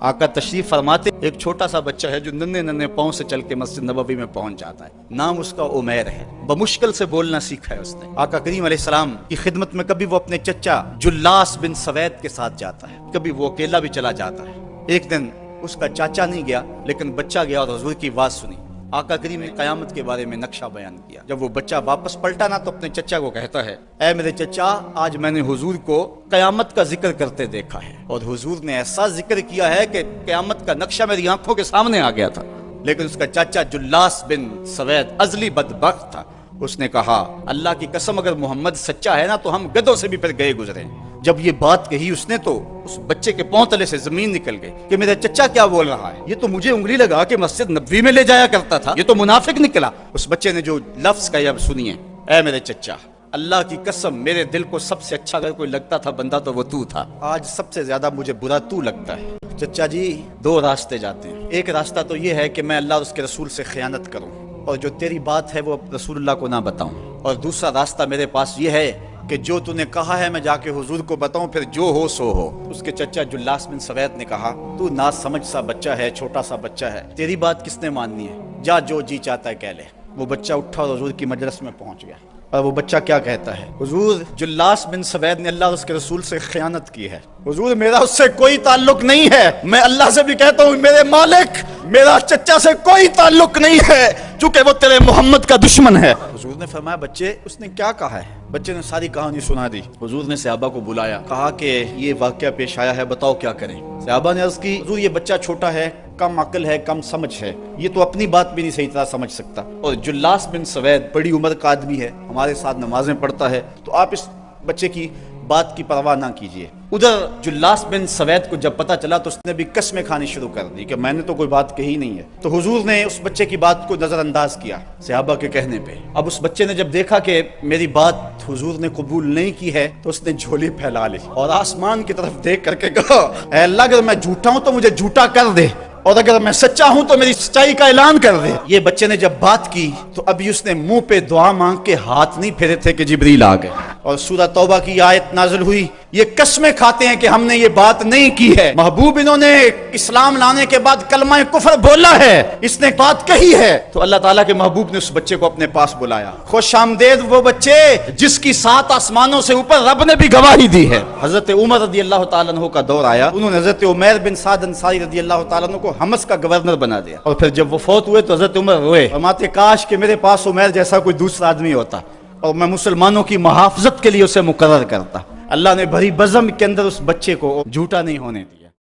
آقا تشریف فرماتے ایک چھوٹا سا بچہ ہے جو ننھے ننھے پاؤں سے چل کے مسجد نبوی میں پہنچ جاتا ہے. نام اس کا عمیر ہے. بمشکل سے بولنا سیکھا ہے اس نے. آقا کریم علیہ السلام کی خدمت میں کبھی وہ اپنے چچا جلاس بن سوید کے ساتھ جاتا ہے, کبھی وہ اکیلا بھی چلا جاتا ہے. ایک دن اس کا چاچا نہیں گیا لیکن بچہ گیا اور حضور کی بات سنی. آقا کریم نے قیامت کے بارے میں نقشہ بیان کیا. جب وہ بچہ واپس پلٹا نا تو اپنے چچا کو کہتا ہے, اے میرے چچا, آج میں نے حضور کو قیامت کا ذکر کرتے دیکھا ہے, اور حضور نے ایسا ذکر کیا ہے کہ قیامت کا نقشہ میری آنکھوں کے سامنے آ گیا تھا. لیکن اس کا چاچا جلاس بن سوید ازلی بدبخت تھا. اس نے کہا, اللہ کی قسم اگر محمد سچا ہے نا تو ہم گدھوں سے بھی پھر گئے گزرے. جب یہ بات کہی اس نے تو اس بچے کے پاؤں تلے سے زمین نکل گئی کہ میرا چچا کیا بول رہا ہے, یہ تو مجھے انگلی لگا کہ مسجد نبوی میں لے جایا کرتا تھا, یہ تو منافق نکلا. اس بچے نے جو لفظ کہا اب سنیے, اے میرے چچا, اللہ کی قسم میرے دل کو سب سے اچھا اگر کوئی لگتا تھا بندہ تو وہ تو تھا, آج سب سے زیادہ مجھے برا تو لگتا ہے. چچا جی, دو راستے جاتے ہیں. ایک راستہ تو یہ ہے کہ میں اللہ اور اس کے رسول سے خیانت کروں اور جو تیری بات ہے وہ رسول اللہ کو نہ بتاؤں, اور دوسرا راستہ میرے پاس یہ ہے کہ جو تو نے کہا ہے میں جا کے حضور کو بتاؤں, پھر جو ہو سو ہو. اس کے چچا جلاس بن سوید نے کہا, تو نا سمجھ سا بچہ ہے, چھوٹا سا بچہ ہے, تیری بات کس نے ماننی ہے, جا جو جی چاہتا ہے کہہ لے. وہ بچہ اٹھا اور حضور کی مجلس میں پہنچ گیا. اور وہ بچہ کیا کہتا ہے, حضور جلاس بن سوید نے اللہ اور اس کے رسول سے خیانت کی ہے. حضور میرا اس سے کوئی تعلق نہیں ہے, میں اللہ سے بھی کہتا ہوں میرے مالک, میرا چچا سے کوئی تعلق نہیں ہے چونکہ وہ تیرے محمد کا دشمن ہے. حضور نے فرمایا, بچے اس نے کیا کہا ہے؟ بچے نے ساری کہانی سنا دی. حضور نے صحابہ کو بلایا, کہا کہ یہ واقعہ پیش آیا ہے, بتاؤ کیا کریں. صحابہ نے عرض کی, حضور یہ بچہ چھوٹا ہے, کم عقل ہے, کم سمجھ ہے, یہ تو اپنی بات بھی نہیں صحیح طرح سمجھ سکتا, اور جلاس بن سوید بڑی عمر کا آدمی ہے, ہمارے ساتھ نمازیں پڑھتا ہے, تو آپ اس بچے کی بات کی پرواہ نہ کیجیے. ادھر جلاس بن سوید کو جب پتا چلا تو اس نے بھی قسمیں کھانی شروع کر دی کہ میں نے تو کوئی بات کہی نہیں ہے. تو حضور نے اس بچے کی بات کو نظر انداز کیا صحابہ کے کہنے پہ. اب اس بچے نے جب دیکھا کہ میری بات حضور نے قبول نہیں کی ہے تو اس نے جھولی پھیلا لی اور آسمان کی طرف دیکھ کر کے کہا, اے اللہ اگر میں جھوٹا ہوں تو مجھے جھوٹا کر دے, اور اگر میں سچا ہوں تو میری سچائی کا اعلان کر دے. یہ بچے نے جب بات کی تو ابھی اس نے منہ پہ دعا مانگ کے ہاتھ نہیں پھیرے تھے کہ جبریل آ گئے, اور سورہ توبہ کی آیت نازل ہوئی, یہ قسمیں کھاتے ہیں کہ ہم نے یہ بات نہیں کی ہے. محبوب انہوں نے اسلام لانے کے بعد کلمہ کفر بولا ہے, اس نے بات کہی ہے. تو اللہ تعالیٰ کے محبوب نے اس بچے کو اپنے پاس بلایا. خوش آمدید وہ بچے جس کی 7 آسمانوں سے اوپر رب نے بھی گواہی دی ہے. حضرت عمر رضی اللہ تعالیٰ عنہ کا دور آیا, انہوں نے حضرت عمیر بن سعد انصاری رضی اللہ تعالیٰ عنہ کو حمص کا گورنر بنا دیا, اور پھر جب وہ فوت ہوئے تو حضرت عمر روئے, فرماتے کاش کہ میرے پاس عمیر جیسا کوئی دوسرا آدمی ہوتا اور میں مسلمانوں کی محافظت کے لیے اسے مقرر کرتا. اللہ نے بھری بزم کے اندر اس بچے کو جھوٹا نہیں ہونے دیا.